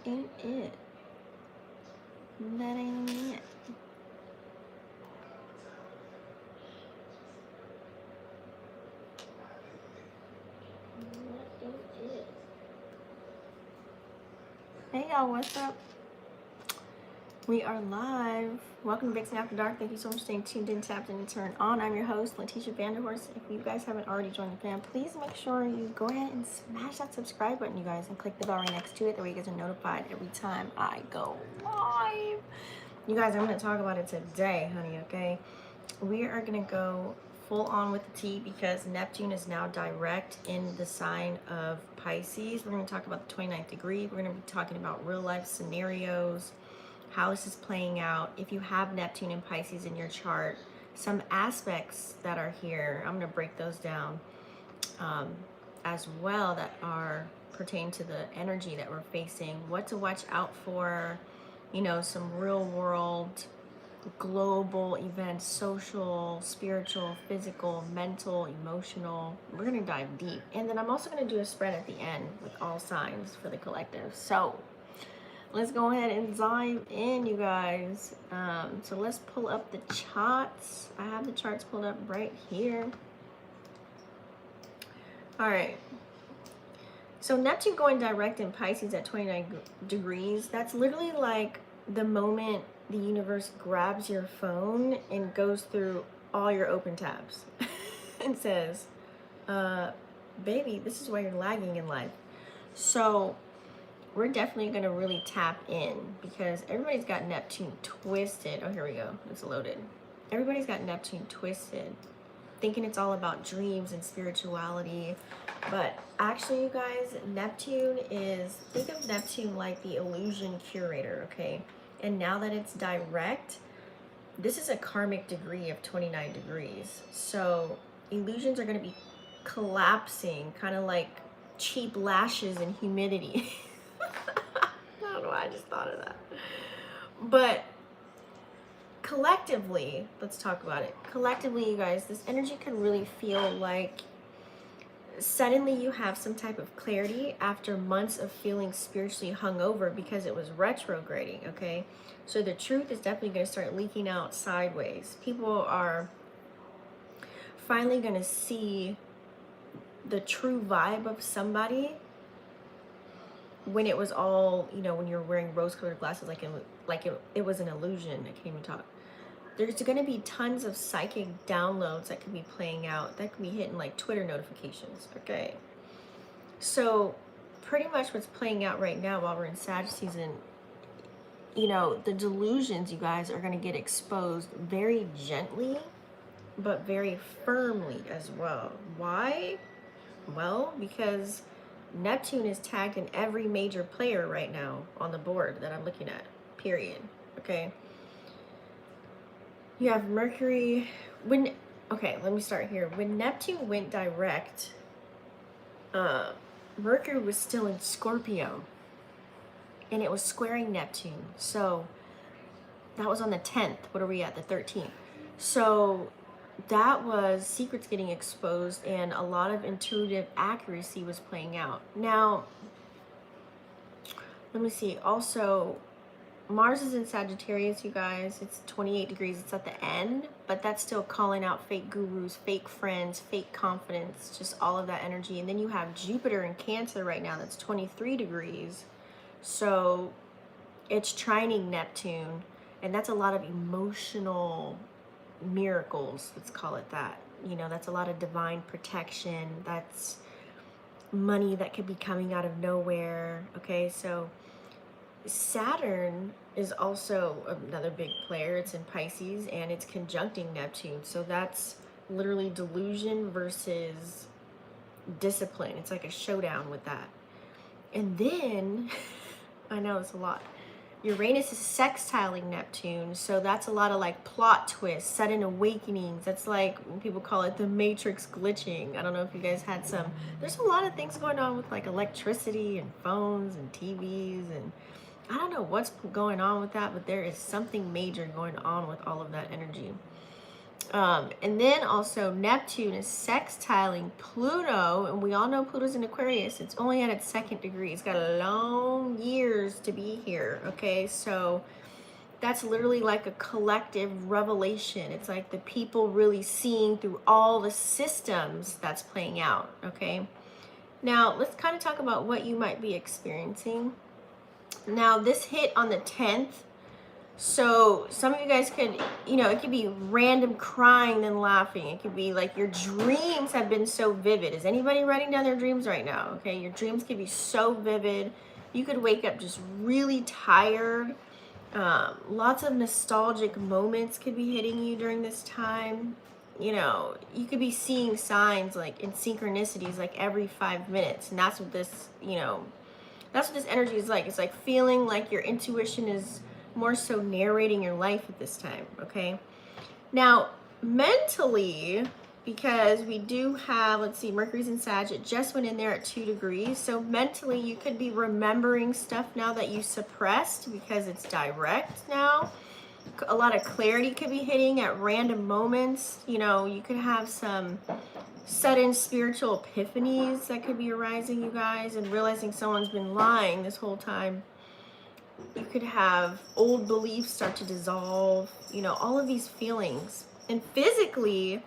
ain't it. That ain't it. That ain't it. Hey y'all, what's up? We are live. Welcome to Vixen After Dark. Thank you so much for staying tuned in, tapped in, and turned on. I'm your host, Letitia Vanderhorst. If you guys haven't already joined the fam, please make sure you go ahead and smash that subscribe button, you guys, and click the bell right next to it. That way you guys are notified every time I go live. You guys, I'm going to talk about it today, honey, okay? We are going to go full on with the tea because Neptune is now direct in the sign of Pisces. We're going to talk about the 29th degree. We're going to be talking about real life scenarios, how this is playing out. If you have Neptune and Pisces in your chart, some aspects that are here, I'm going to break those down as well that are pertain to the energy that we're facing, what to watch out for, you know, some real world global events, social, spiritual, physical, mental, emotional. We're going to dive deep. And then I'm also going to do a spread at the end with all signs for the collective. So let's go ahead and dive in, you guys. So let's pull up the charts. I have the charts pulled up right here. All right. So Neptune going direct in Pisces at 29 degrees. That's literally like the moment the universe grabs your phone and goes through all your open tabs and says, baby, this is why you're lagging in life. So we're definitely going to really tap in because everybody's got Neptune twisted. Oh, here we go. It's loaded. Everybody's got Neptune twisted, thinking it's all about dreams and spirituality. But actually, you guys, Neptune is, think of Neptune like the illusion curator, okay? And now that it's direct, this is a karmic degree of 29 degrees. So illusions are going to be collapsing, kind of like cheap lashes in humidity. I don't know why I just thought of that. But collectively, let's talk about it. Collectively, you guys, this energy can really feel like suddenly you have some type of clarity after months of feeling spiritually hungover because it was retrograding, okay? So the truth is definitely going to start leaking out sideways. People are finally going to see the true vibe of somebody when it was all, you know, when you're wearing rose-colored glasses, it was an illusion. I can't even talk. There's going to be tons of psychic downloads that could be playing out, that could be hitting like Twitter notifications, okay? So pretty much what's playing out right now while we're in Sag season, you know, the delusions, you guys, are going to get exposed very gently, but very firmly as well. Why? Well, because Neptune is tagged in every major player right now on the board that I'm looking at, period, okay? You have Mercury, okay, let me start here. When Neptune went direct, Mercury was still in Scorpio, and it was squaring Neptune. So that was on the 10th. What are we at? The 13th. So that was secrets getting exposed, and a lot of intuitive accuracy was playing out. Now, let me see. Also, Mars is in Sagittarius, you guys. It's 28 degrees. It's at the end, but that's still calling out fake gurus, fake friends, fake confidence, just all of that energy. And then you have Jupiter in Cancer right now. That's 23 degrees. So it's trining Neptune, and that's a lot of emotional miracles. Let's call it that. You know, that's a lot of divine protection. That's money that could be coming out of nowhere. Okay, so Saturn is also another big player. It's in Pisces and it's conjuncting Neptune. So that's literally delusion versus discipline. It's like a showdown with that. And then, I know it's a lot. Uranus is sextiling Neptune. So that's a lot of like plot twists, sudden awakenings. That's like, people call it the matrix glitching. I don't know if you guys had some. There's a lot of things going on with like electricity and phones and TVs, and I don't know what's going on with that, but there is something major going on with all of that energy. And then also Neptune is sextiling Pluto, and we all know Pluto's in Aquarius. It's only at its second degree. It's got a long years to be here. Okay, so that's literally like a collective revelation. It's like the people really seeing through all the systems that's playing out. Okay, now let's kind of talk about what you might be experiencing. Now this hit on the 10th. So some of you guys could, it could be random crying then laughing. It could be like your dreams have been so vivid. Is anybody writing down their dreams right now? Okay, your dreams could be so vivid. You could wake up just really tired. Lots of nostalgic moments could be hitting you during this time. You could be seeing signs like in synchronicities like every 5 minutes. And that's what this, that's what this energy is like. It's like feeling like your intuition is more so narrating your life at this time. Okay, now mentally, because we do have, let's see, Mercury's in Sag, it just went in there at 2 degrees. So mentally you could be remembering stuff now that you suppressed because it's direct now. A lot of clarity could be hitting at random moments. You could have some sudden spiritual epiphanies that could be arising, you guys, and realizing someone's been lying this whole time. You could have old beliefs start to dissolve, all of these feelings. And physically,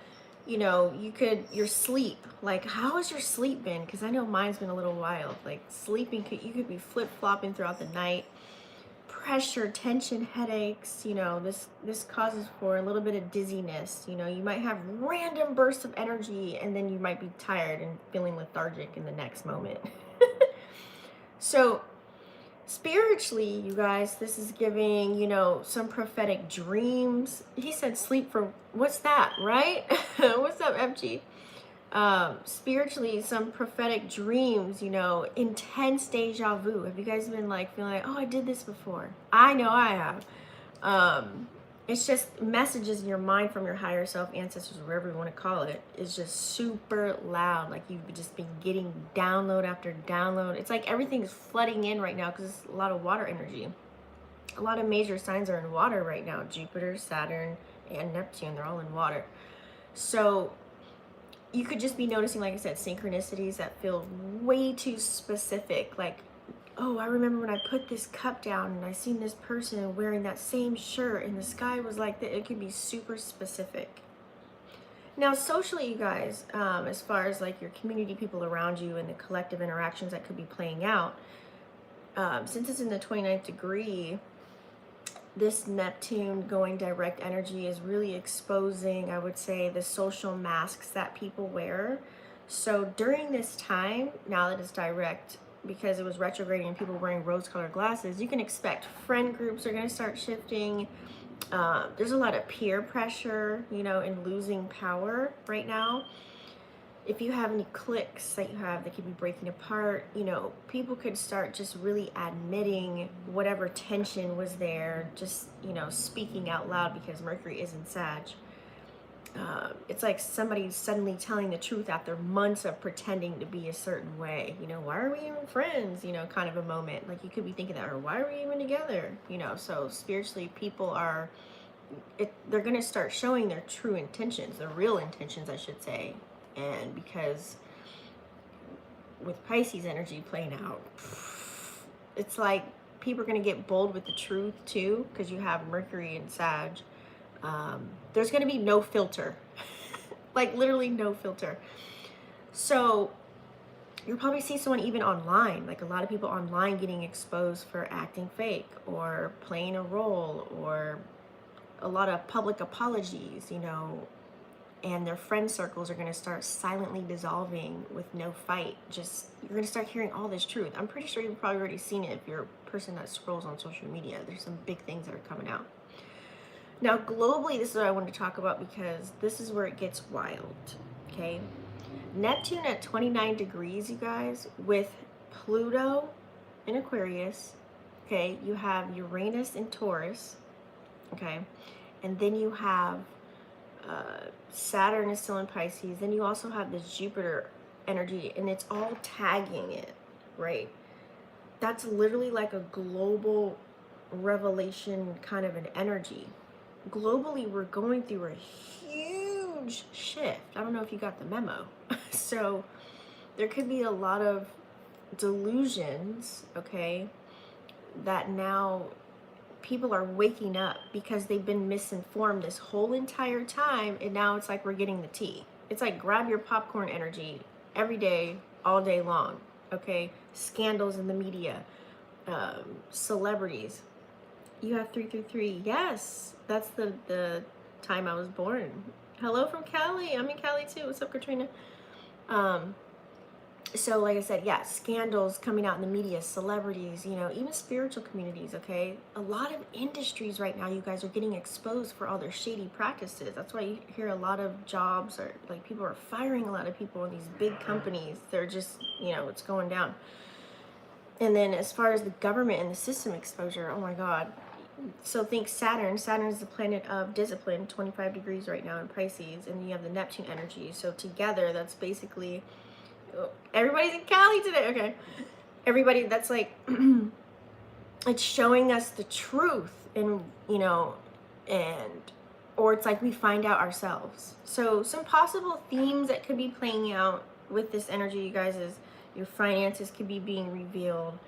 your sleep, like how has your sleep been? Because I know mine's been a little wild. Like sleeping, you could be flip-flopping throughout the night. Pressure, tension, headaches, this causes for a little bit of dizziness. You might have random bursts of energy and then you might be tired and feeling lethargic in the next moment. So spiritually, you guys, this is giving, some prophetic dreams. He said sleep for, what's that, right? What's up, FG? Spiritually, some prophetic dreams, intense deja vu. Have you guys been like feeling like, oh, I did this before? I know I have. It's just messages in your mind from your higher self, ancestors, whatever you want to call it, is just super loud. Like you've just been getting download after download. It's like everything's flooding in right now because it's a lot of water energy. A lot of major signs are in water right now. Jupiter, Saturn, and Neptune, they're all in water. So you could just be noticing, like I said, synchronicities that feel way too specific. Like, oh, I remember when I put this cup down and I seen this person wearing that same shirt and the sky was like that. It could be super specific. Now, socially, you guys, as far as like your community, people around you and the collective interactions that could be playing out, since it's in the 29th degree, this Neptune going direct energy is really exposing, I would say, the social masks that people wear. So during this time, now that it's direct, because it was retrograding and people wearing rose-colored glasses, you can expect friend groups are going to start shifting. There's a lot of peer pressure, in losing power right now. If you have any cliques that you have that could be breaking apart, people could start just really admitting whatever tension was there, just, speaking out loud because Mercury is in Sag. It's like somebody suddenly telling the truth after months of pretending to be a certain way. Why are we even friends? Kind of a moment. Like you could be thinking that, or why are we even together? So spiritually, people are, they're going to start showing their true intentions, their real intentions, I should say. And because with Pisces energy playing out, it's like people are going to get bold with the truth too, because you have Mercury and Sag. There's going to be no filter, like literally no filter. So you'll probably see someone even online, like a lot of people online getting exposed for acting fake or playing a role, or a lot of public apologies, and their friend circles are going to start silently dissolving with no fight. Just, you're going to start hearing all this truth. I'm pretty sure you've probably already seen it if you're a person that scrolls on social media. There's some big things that are coming out. Now, globally, this is what I wanted to talk about because this is where it gets wild, okay? Neptune at 29 degrees, you guys, with Pluto in Aquarius, okay? You have Uranus in Taurus, okay? And then you have Saturn is still in Pisces. Then you also have this Jupiter energy, and it's all tagging it, right? That's literally like a global revelation kind of an energy. Globally, we're going through a huge shift. I don't know if you got the memo. So there could be a lot of delusions, okay, that now people are waking up because they've been misinformed this whole entire time, and now it's like we're getting the tea. It's like grab your popcorn energy every day, all day long, okay? Scandals in the media, celebrities. You have 333. Yes, that's the time I was born. Hello from Cali. I'm in Cali too. What's up, Katrina? So like I said, yeah, scandals coming out in the media, celebrities, you know, even spiritual communities, okay? A lot of industries right now, you guys are getting exposed for all their shady practices. That's why you hear a lot of jobs, or like people are firing a lot of people in these big companies. They're just, you know, it's going down. And then as far as the government and the system exposure, oh my God. So think Saturn. Saturn is the planet of discipline, 25 degrees right now in Pisces, and you have the Neptune energy. So together, that's basically... Everybody's in Cali today. Okay. Everybody, that's like, it's showing us the truth, and, you know, or it's like we find out ourselves. So some possible themes that could be playing out with this energy, you guys, is your finances could be being revealed.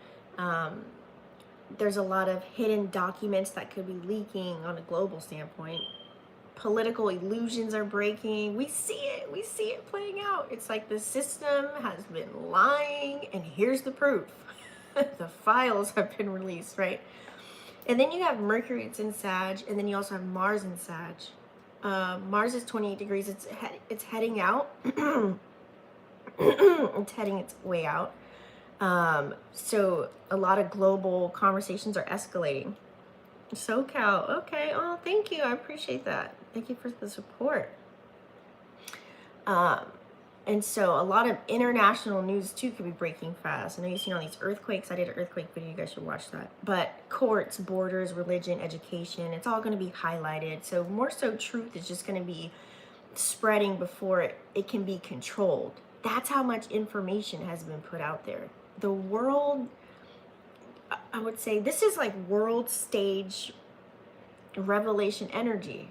There's a lot of hidden documents that could be leaking on a global standpoint. Political illusions are breaking. We see it playing out. It's like the system has been lying, and here's the proof. The files have been released, right? And then you have Mercury, it's in Sag, and then you also have Mars in Sag. Mars is 28 degrees. It's heading out. It's heading its way out. So a lot of global conversations are escalating. SoCal, okay. Oh, thank you. I appreciate that. Thank you for the support. And so a lot of international news too could be breaking fast. I know you've seen all these earthquakes. I did an earthquake video. You guys should watch that. But courts, borders, religion, education, it's all going to be highlighted. So more so truth is just going to be spreading before it can be controlled. That's how much information has been put out there. The world, I would say, this is like world stage revelation energy.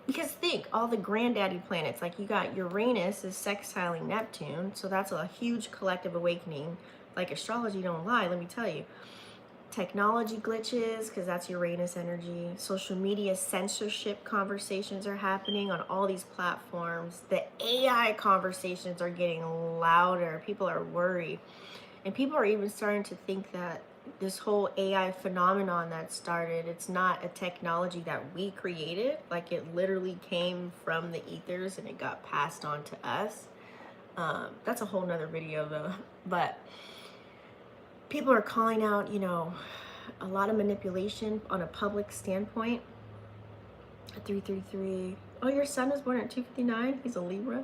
Because think, all the granddaddy planets, like you got Uranus is sextiling Neptune, so that's a huge collective awakening. Like astrology don't lie, let me tell you. Technology glitches, because that's Uranus energy. Social media censorship conversations are happening on all these platforms. The AI conversations are getting louder. People are worried. And people are even starting to think that this whole AI phenomenon that started, it's not a technology that we created. Like it literally came from the ethers and it got passed on to us. That's a whole nother video though. But people are calling out, you know, a lot of manipulation on a public standpoint. 333. Oh, your son was born at 2:59. He's a Libra.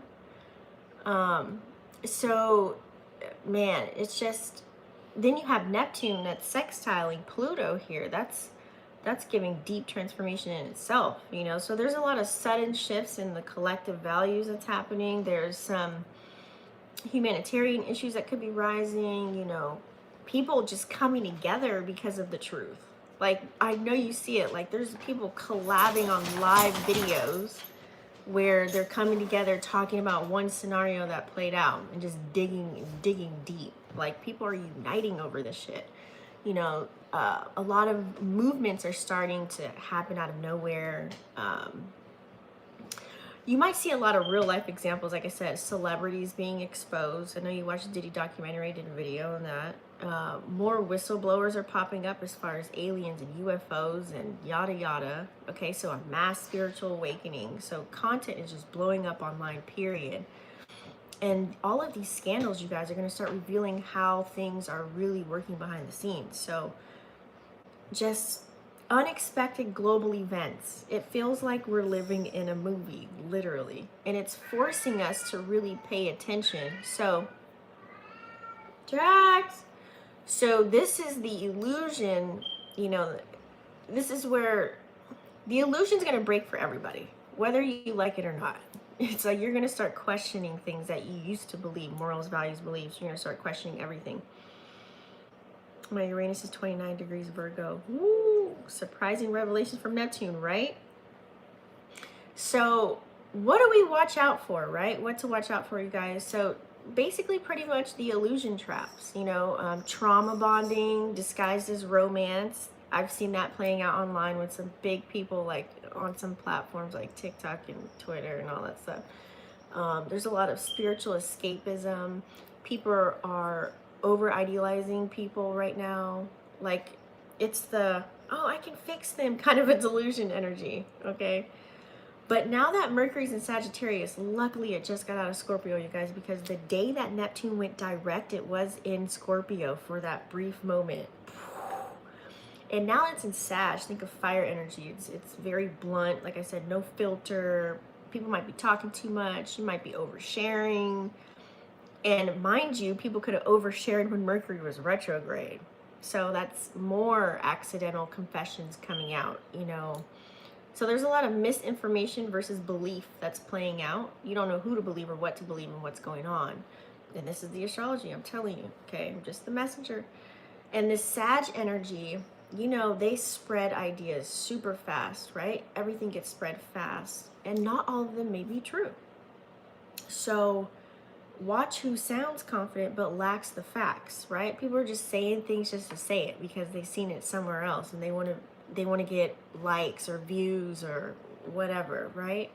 So, man, it's just... Then you have Neptune that's sextiling Pluto here. That's giving deep transformation in itself, you know. So there's a lot of sudden shifts in the collective values that's happening. There's some humanitarian issues that could be rising, you know. People just coming together because of the truth. Like, I know you see it. Like, there's people collabing on live videos where they're coming together talking about one scenario that played out and just digging deep. Like, people are uniting over this shit. You know, a lot of movements are starting to happen out of nowhere. You might see a lot of real life examples, like I said, celebrities being exposed. I know you watched the Diddy documentary, I did a video on that. More whistleblowers are popping up as far as aliens and UFOs and yada yada. Okay, so a mass spiritual awakening. So content is just blowing up online, period. And all of these scandals, you guys, are going to start revealing how things are really working behind the scenes. So just unexpected global events. It feels like we're living in a movie, literally. And it's forcing us to really pay attention. So, Drax! So this is the illusion, you know, this is where the illusion's going to break for everybody, whether you like it or not. It's like you're going to start questioning things that you used to believe, morals, values, beliefs. You're going to start questioning everything. My Uranus is 29 degrees Virgo. Woo! Surprising revelations from Neptune, right? So what do we watch out for, right? What to watch out for, you guys? So basically pretty much the illusion traps, you know, trauma bonding disguised as romance. I've seen that playing out online with some big people, like on some platforms like TikTok and Twitter and all that stuff. There's a lot of spiritual escapism. People are over idealizing people right now. Like it's the, oh, I can fix them kind of a delusion energy, okay? But now that Mercury's in Sagittarius, luckily it just got out of Scorpio, you guys, because the day that Neptune went direct, it was in Scorpio for that brief moment. And now it's in Sag. Think of fire energy. It's very blunt. Like I said, no filter. People might be talking too much. You might be oversharing. And mind you, people could have overshared when Mercury was retrograde. So that's more accidental confessions coming out, you know. So there's a lot of misinformation versus belief that's playing out. You don't know who to believe or what to believe and what's going on. And this is the astrology, I'm telling you, okay? I'm just the messenger. And this Sag energy, you know, they spread ideas super fast, right? Everything gets spread fast. And not all of them may be true. So watch who sounds confident but lacks the facts, right? People are just saying things just to say it because they've seen it somewhere else and they want to get likes or views or whatever, right?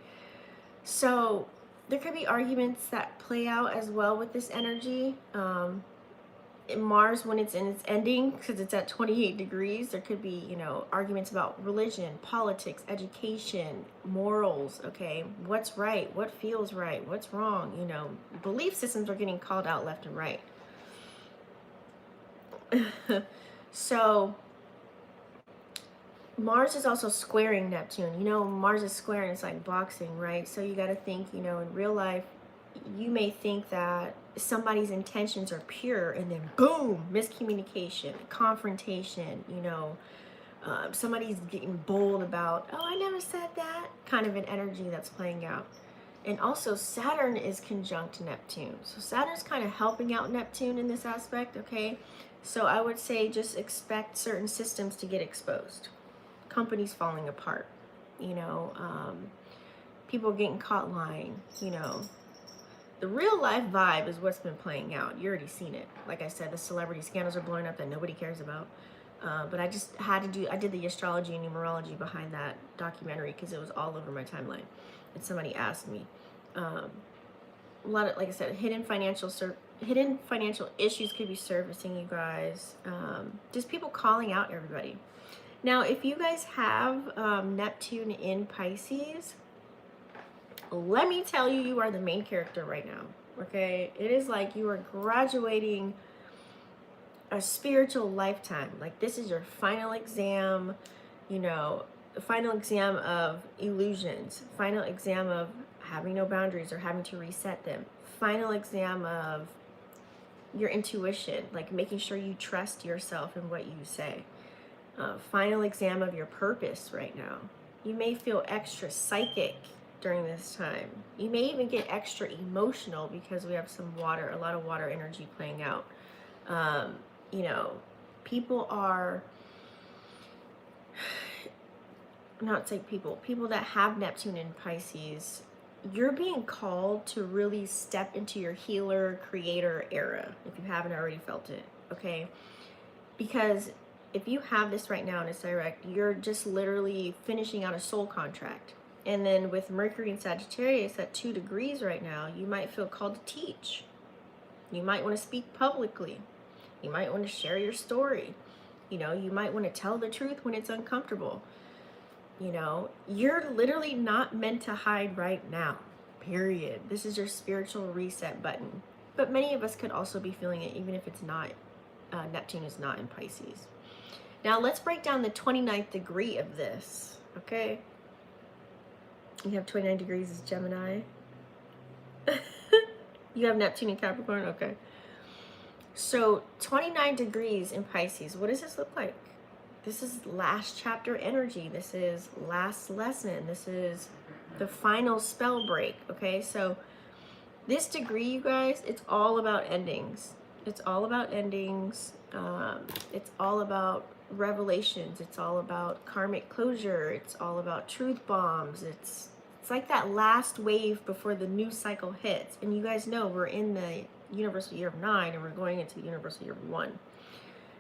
So there could be arguments that play out as well with this energy. Mars, when it's in its ending, because it's at 28 degrees, there could be, you know, arguments about religion, politics, education, morals, okay? What's right? What feels right? What's wrong? You know, belief systems are getting called out left and right. So Mars is also squaring Neptune. You know, Mars is squaring, it's like boxing, right? So you got to think, you know, in real life, you may think that somebody's intentions are pure and then boom, miscommunication, confrontation, you know, somebody's getting bold about, oh, I never said that, kind of an energy that's playing out. And also Saturn is conjunct Neptune. So Saturn's kind of helping out Neptune in this aspect, okay? So I would say just expect certain systems to get exposed. Companies falling apart, you know, people getting caught lying, you know. The real life vibe is what's been playing out. You already seen it. Like I said, the celebrity scandals are blowing up that nobody cares about. But I just had to do, I did the astrology and numerology behind that documentary because it was all over my timeline. And somebody asked me. A lot of, like I said, hidden financial issues could be surfacing, you guys. Just people calling out everybody. Now, if you guys have Neptune in Pisces, let me tell you, you are the main character right now, okay? It is like you are graduating a spiritual lifetime. Like this is your final exam, you know, the final exam of illusions, final exam of having no boundaries or having to reset them, final exam of your intuition, like making sure you trust yourself in what you say, final exam of your purpose right now. You may feel extra psychic during this time. You may even get extra emotional because we have some water, a lot of water energy playing out. You know, people are, not say people that have Neptune in Pisces, you're being called to really step into your healer, creator era, if you haven't already felt it, okay? Because if you have this right now and it's direct, you're just literally finishing out a soul contract. And then with Mercury and Sagittarius at 2 degrees right now, you might feel called to teach. You might want to speak publicly. You might want to share your story. You know, you might want to tell the truth when it's uncomfortable. You know, you're literally not meant to hide right now, period. This is your spiritual reset button. But many of us could also be feeling it, even if it's not, Neptune is not in Pisces. Now let's break down the 29th degree of this, okay? You have 29 degrees as Gemini. You have Neptune in Capricorn? Okay. So 29 degrees in Pisces. What does this look like? This is last chapter energy. This is last lesson. This is the final spell break. Okay. So this degree, you guys, it's all about endings. It's all about endings. It's all about revelations. It's all about karmic closure. It's all about truth bombs. It's like that last wave before the new cycle hits. And you guys know we're in the universal year of 9 and we're going into the universal year of 1.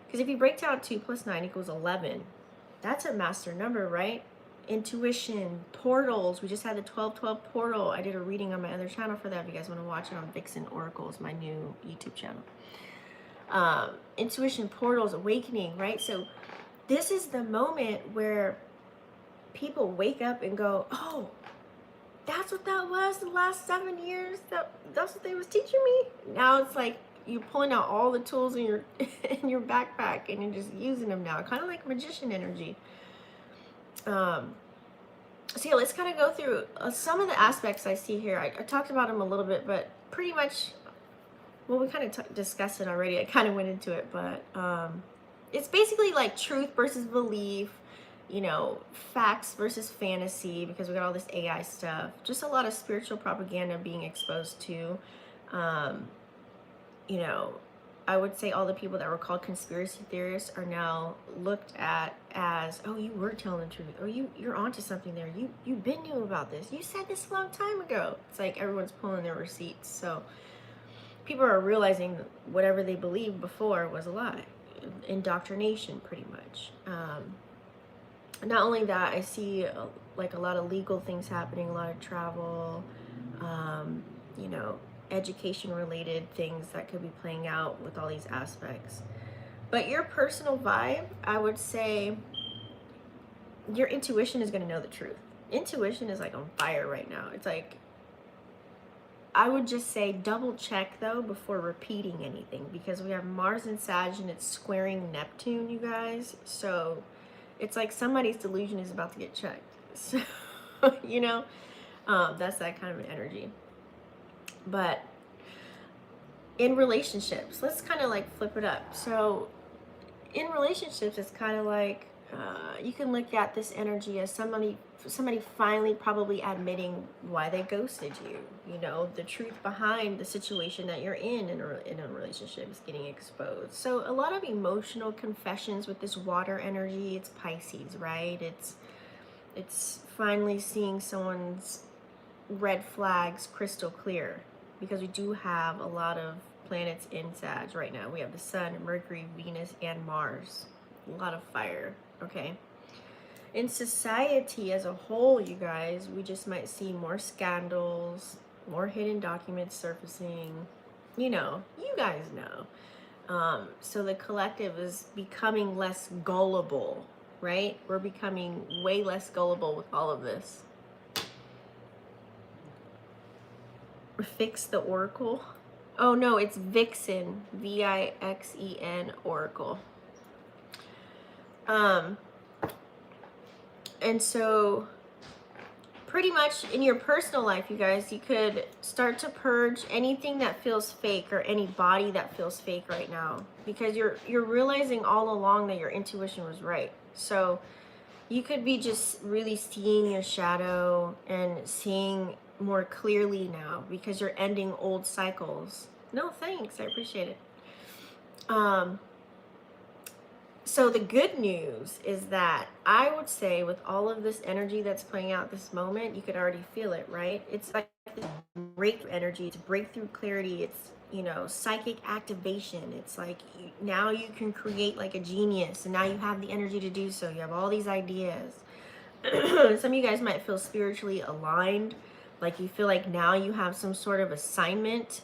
Because if you break down 2 plus 9 equals 11, that's a master number, right? Intuition, portals. We just had the 1212 portal. I did a reading on my other channel for that. If you guys want to watch it on Vixen Oracles, my new YouTube channel. Intuition, portals, awakening, right? So this is the moment where people wake up and go, oh, that's what that was the last 7 years. That's what they was teaching me. Now it's like you're pulling out all the tools in your in your backpack and you're just using them now, kind of like magician energy. So yeah, let's kind of go through some of the aspects I see here. I talked about them a little bit, but pretty much, well, we kind of discussed it already. I kind of went into it, but it's basically like truth versus belief, you know, facts versus fantasy, because we got all this AI stuff. Just a lot of spiritual propaganda being exposed to. You know, I would say all the people that were called conspiracy theorists are now looked at as, oh, you were telling the truth, or you're onto something there. You've been knew about this. You said this a long time ago. It's like everyone's pulling their receipts. So people are realizing that whatever they believed before was a lie. Indoctrination, pretty much. Not only that, I see like a lot of legal things happening, a lot of travel, you know, education related things that could be playing out with all these aspects. But your personal vibe, I would say your intuition is going to know the truth. Intuition is like on fire right now. It's like, I would just say double check though before repeating anything, because we have Mars and Sag and it's squaring Neptune, you guys. So it's like somebody's delusion is about to get checked. So, you know, that's that kind of an energy. But in relationships, let's kind of like flip it up. So in relationships, it's kind of like you can look at this energy as somebody finally probably admitting why they ghosted you. You know, the truth behind the situation that you're in a relationship is getting exposed. So a lot of emotional confessions with this water energy. It's Pisces, right? It's finally seeing someone's red flags crystal clear, because we do have a lot of planets in Sag right now. We have the Sun, Mercury, Venus, and Mars. A lot of fire, okay? In society as a whole, you guys, we just might see more scandals, more hidden documents surfacing. You know, you guys know. So the collective is becoming less gullible, right? We're becoming way less gullible with all of this. Fix the Oracle. Oh no, it's Vixen, Vixen Oracle. And so pretty much in your personal life, you guys, you could start to purge anything that feels fake or any body that feels fake right now, because you're realizing all along that your intuition was right. So you could be just really seeing your shadow and seeing more clearly now, because you're ending old cycles. No thanks, I appreciate it. So the good news is that I would say with all of this energy that's playing out this moment, you could already feel it, right? It's like breakthrough energy, it's breakthrough clarity, it's, you know, psychic activation. It's like now you can create like a genius, and now you have the energy to do so. You have all these ideas. Some of you guys might feel spiritually aligned, like you feel like now you have some sort of assignment,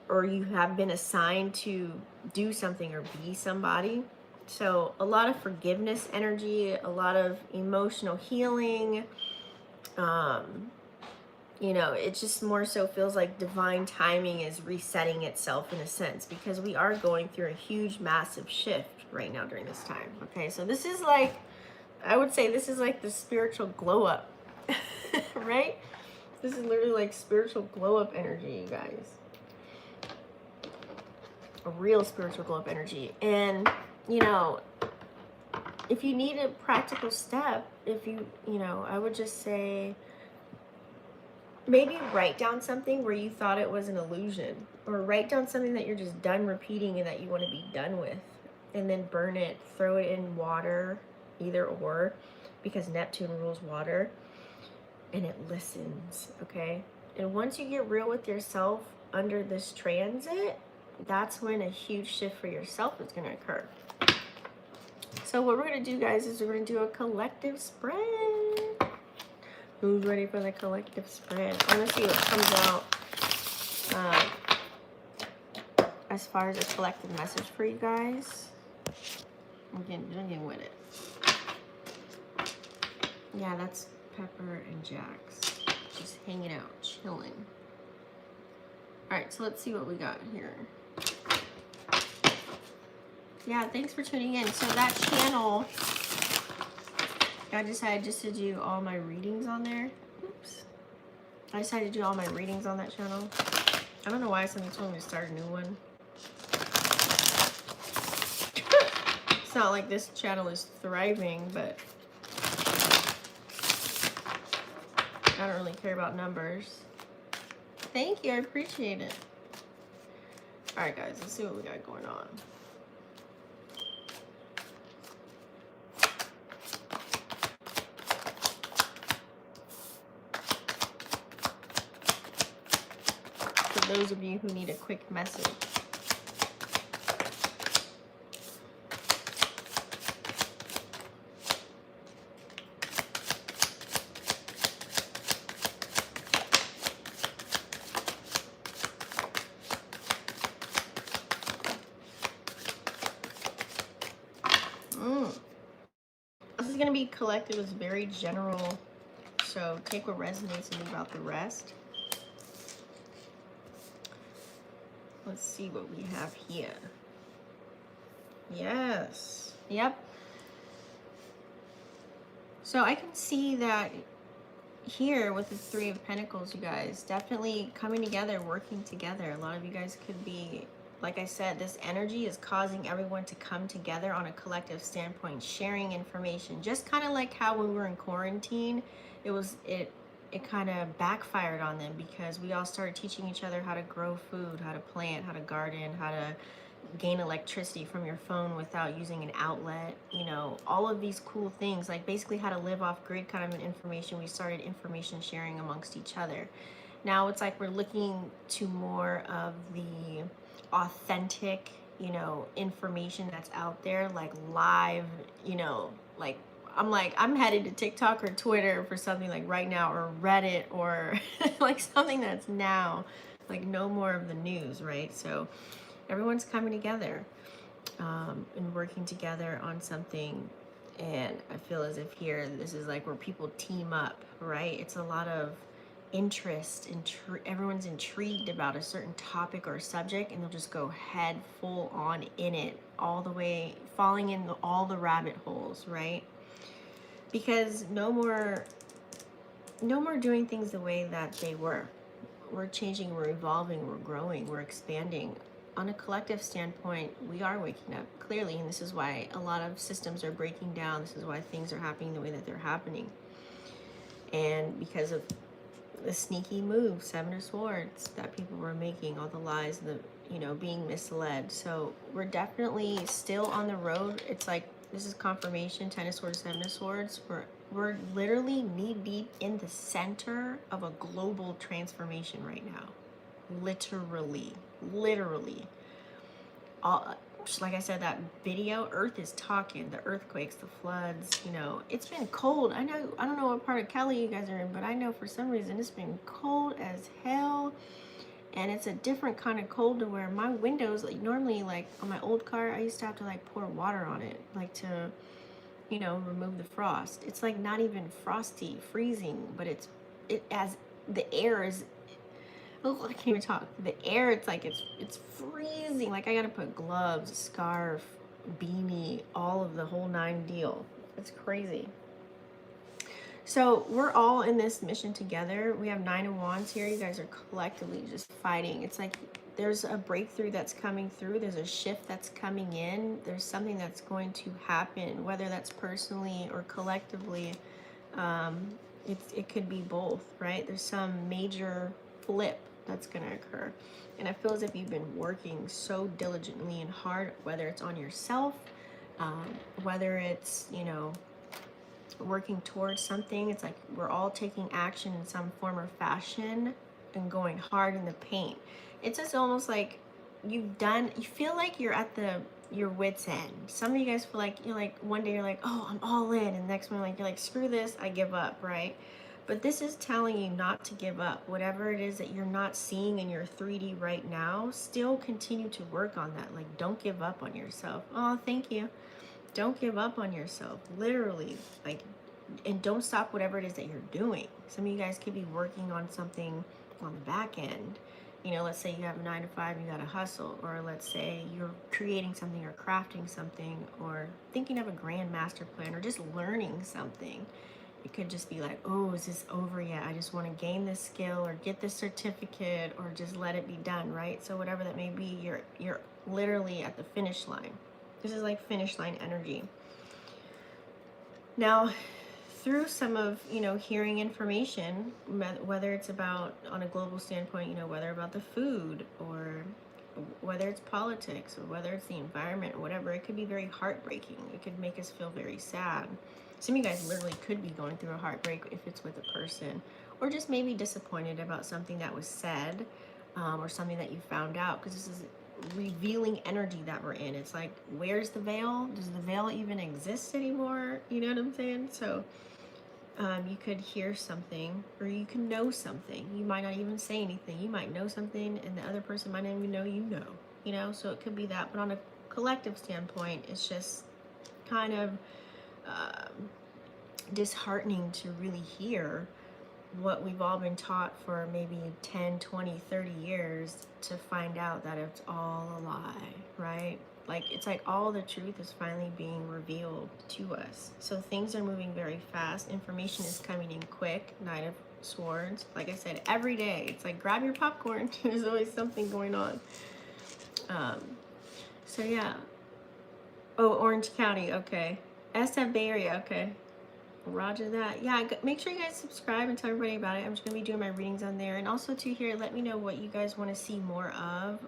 or you have been assigned to do something or be somebody. So a lot of forgiveness energy, a lot of emotional healing. You know, it just more so feels like divine timing is resetting itself in a sense, because we are going through a huge, massive shift right now during this time. Okay, so this is like, I would say this is like the spiritual glow up, right? This is literally like spiritual glow up energy, you guys. A real spiritual glow up energy. And you know, if you need a practical step, you know, I would just say maybe write down something where you thought it was an illusion, or write down something that you're just done repeating and that you want to be done with, and then burn it, throw it in water, either or, because Neptune rules water. and it listens, okay? And once you get real with yourself under this transit, that's when a huge shift for yourself is going to occur. So what we're going to do, guys, is we're going to do a collective spread. Who's ready for the collective spread? I want to see what comes out as far as a collective message for you guys. I'm getting with it. Yeah, that's Pepper and Jax. Just hanging out, chilling. Alright, so let's see what we got here. Yeah, thanks for tuning in. So that channel, I decided just to do all my readings on there. Oops. I decided to do all my readings on that channel. I don't know why somebody told me to start a new one. It's not like this channel is thriving, but I don't really care about numbers. Thank you, I appreciate it. Alright guys, let's see what we got going on. For those of you who need a quick message. This is going to be collected as very general, so take what resonates and leave out the rest. Let's see what we have here. Yes. Yep. So I can see that here with the Three of Pentacles, you guys, definitely coming together, working together. A lot of you guys could be, like I said, this energy is causing everyone to come together on a collective standpoint, sharing information. Just kind of like how when we were in quarantine, it kind of backfired on them because we all started teaching each other how to grow food, how to plant, how to garden, how to gain electricity from your phone without using an outlet, you know, all of these cool things, like basically how to live off grid kind of an information. We started information sharing amongst each other. Now it's like we're looking to more of the authentic, you know, information that's out there, like live, you know, like I'm headed to TikTok or Twitter for something like right now, or Reddit, or like something that's now, like no more of the news, right? So everyone's coming together and working together on something. And I feel as if here, this is like where people team up, right? It's a lot of interest, everyone's intrigued about a certain topic or subject, and they'll just go head full on in it, all the way, falling in all the rabbit holes, right? Because no more doing things the way that they were. We're changing, we're evolving, we're growing, we're expanding. On a collective standpoint, we are waking up, clearly, and this is why a lot of systems are breaking down. This is why things are happening the way that they're happening. And because of the sneaky move, Seven of Swords, that people were making, all the lies, the, you know, being misled. So we're definitely still on the road. It's like, this is confirmation, Ten of Swords, Seven of Swords. We're literally knee deep in the center of a global transformation right now. Literally. Just like I said, that video, Earth is talking, the earthquakes, the floods, you know, it's been cold. I don't know what part of Cali you guys are in, but I know for some reason it's been cold as hell. And it's a different kind of cold to where my windows, like normally, like on my old car, I used to have to like pour water on it, like to, you know, remove the frost. It's like not even frosty, freezing, but it as the air is, oh, I can't even talk. The air, it's like it's freezing. Like I gotta put gloves, scarf, beanie, all of the whole nine deal. It's crazy. So we're all in this mission together. We have Nine of Wands here. You guys are collectively just fighting. It's like there's a breakthrough that's coming through. There's a shift that's coming in. There's something that's going to happen, whether that's personally or collectively. It could be both, right? There's some major flip that's going to occur. And I feel as if you've been working so diligently and hard, whether it's on yourself, whether it's, you know, working towards something. It's like we're all taking action in some form or fashion and going hard in the paint. It's just almost like you feel like you're at your wit's end. Some of you guys feel like you're like, one day you're like, oh, I'm all in, and the next one like you're like, screw this, I give up, right? But this is telling you not to give up. Whatever it is that you're not seeing in your 3D right now, still continue to work on that. Like, don't give up on yourself. Oh, thank you. Don't give up on yourself, literally. Like, and don't stop whatever it is that you're doing. Some of you guys could be working on something on the back end. You know, let's say you have a 9 to 5 and you got to hustle, or let's say you're creating something or crafting something or thinking of a grand master plan or just learning something. It could just be like, oh, is this over yet? I just want to gain this skill or get this certificate or just let it be done, right? So whatever that may be, you're literally at the finish line. This is like finish line energy. Now, through some of, hearing information, whether it's about, on a global standpoint, whether about the food or whether it's politics or whether it's the environment or whatever, it could be very heartbreaking. It could make us feel very sad. Some of you guys literally could be going through a heartbreak if it's with a person, or just maybe disappointed about something that was said, or something that you found out, because this is revealing energy that we're in. It's like, where's the veil? Does the veil even exist anymore? You know what I'm saying? So you could hear something, or you can know something. You might not even say anything. You might know something and the other person might not even know you know, so it could be that. But on a collective standpoint, it's just kind of disheartening to really hear what we've all been taught for maybe 10, 20, 30 years, to find out that it's all a lie, right? Like, it's like all the truth is finally being revealed to us. So things are moving very fast. Information is coming in quick. Knight of Swords. Like I said, every day. It's like, grab your popcorn. There's always something going on. So yeah. Oh, Orange County. Okay. SF Bay Area. Okay. Roger that. Yeah, make sure you guys subscribe and tell everybody about it. I'm just going to be doing my readings on there. And also, too, here, let me know what you guys want to see more of.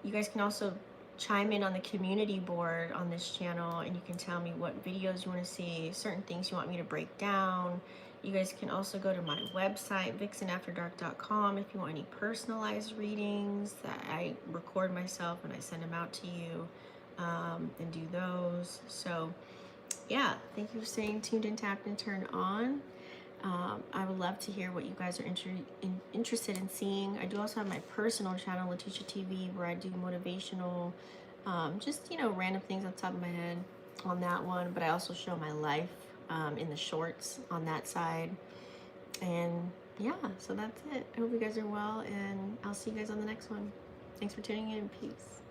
You guys can also chime in on the community board on this channel, and you can tell me what videos you want to see, certain things you want me to break down. You guys can also go to my website, vixenafterdark.com, if you want any personalized readings that I record myself and I send them out to you, and do those. So yeah, thank you for staying tuned and tapped and turned on. I would love to hear what you guys are interested in seeing. I do also have my personal channel, Letitia TV, where I do motivational, just, random things on top of my head on that one. But I also show my life in the shorts on that side. And yeah, so that's it. I hope you guys are well, and I'll see you guys on the next one. Thanks for tuning in. Peace.